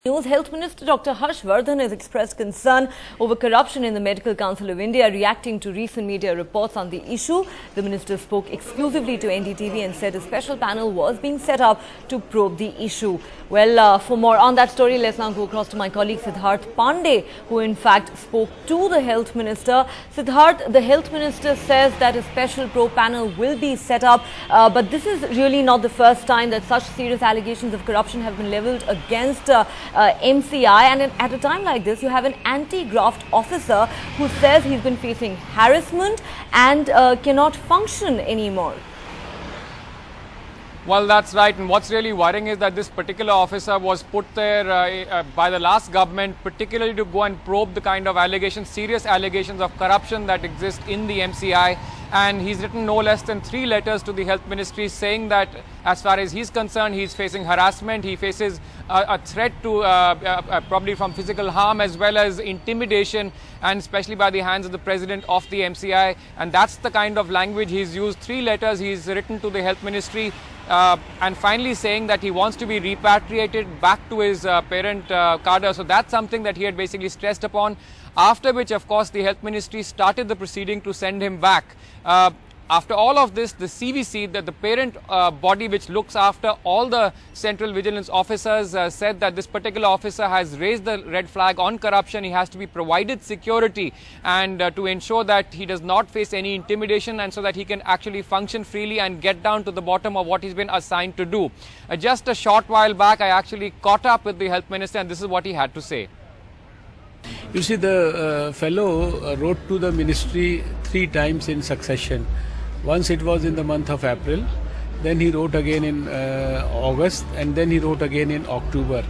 News. Health Minister Dr. Vardhan has expressed concern over corruption in the Medical Council of India, reacting to recent media reports on the issue. The minister spoke exclusively to NDTV and said a special panel was being set up to probe the issue. Well, for more on that story, let's now go across to my colleague Siddharth Pandey, who in fact spoke to the Health Minister. Siddharth, the Health Minister says that a special probe panel will be set up, but this is really not the first time that such serious allegations of corruption have been levelled against MCI, and at a time like this you have an anti-graft officer who says he's been facing harassment and cannot function anymore. Well, that's right, and what's really worrying is that this particular officer was put there by the last government particularly to go and probe the kind of allegations, serious allegations of corruption that exist in the MCI. And he's written no less than 3 letters to the Health Ministry saying that as far as he's concerned, he's facing harassment, he faces a threat to probably from physical harm as well as intimidation, and especially by the hands of the president of the MCI. And that's the kind of language he's used. 3 letters he's written to the Health Ministry and finally saying that he wants to be repatriated back to his parent cadre. So that's something that he had basically stressed upon. After which, of course, the Health Ministry started the proceeding to send him back. After all of this, the CVC, the parent body which looks after all the central vigilance officers, said that this particular officer has raised the red flag on corruption. He has to be provided security and to ensure that he does not face any intimidation, and so that he can actually function freely and get down to the bottom of what he's been assigned to do. Just a short while back, I actually caught up with the Health Minister, and this is what he had to say. You see, the fellow wrote to the ministry 3 times in succession. Once it was in the month of April, then he wrote again in August, and then he wrote again in October.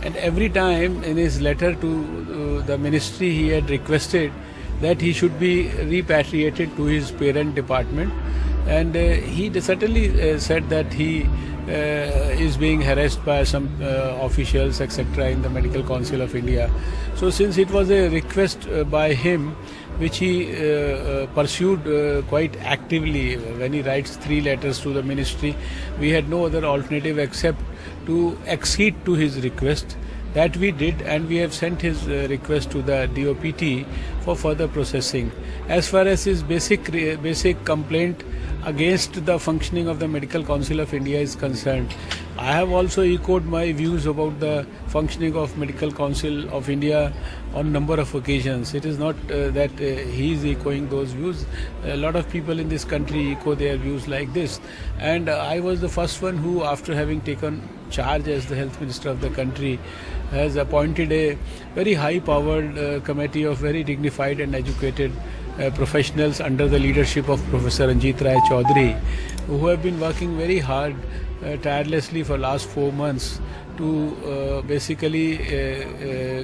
And every time in his letter to the ministry, he had requested that he should be repatriated to his parent department. And he certainly said that he is being harassed by some officials, etc. in the Medical Council of India. So since it was a request by him, which he pursued quite actively when he writes 3 letters to the ministry, we had no other alternative except to accede to his request. That we did, and we have sent his request to the DOPT for further processing. As far as his basic complaint against the functioning of the Medical Council of India is concerned, I have also echoed my views about the functioning of Medical Council of India on number of occasions. It is not that he is echoing those views. A lot of people in this country echo their views like this. And I was the first one who, after having taken charge as the Health Minister of the country, has appointed a very high-powered committee of very dignified and educated professionals under the leadership of Professor Ranjit Rai Chaudhary, who have been working very hard, tirelessly for last 4 months to basically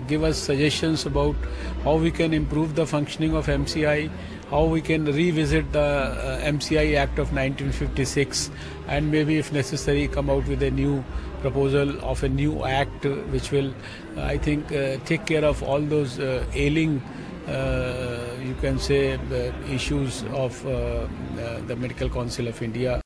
give us suggestions about how we can improve the functioning of MCI, how we can revisit the MCI Act of 1956, and maybe if necessary come out with a new proposal of a new act which will, I think, take care of all those ailing, you can say, issues of the Medical Council of India.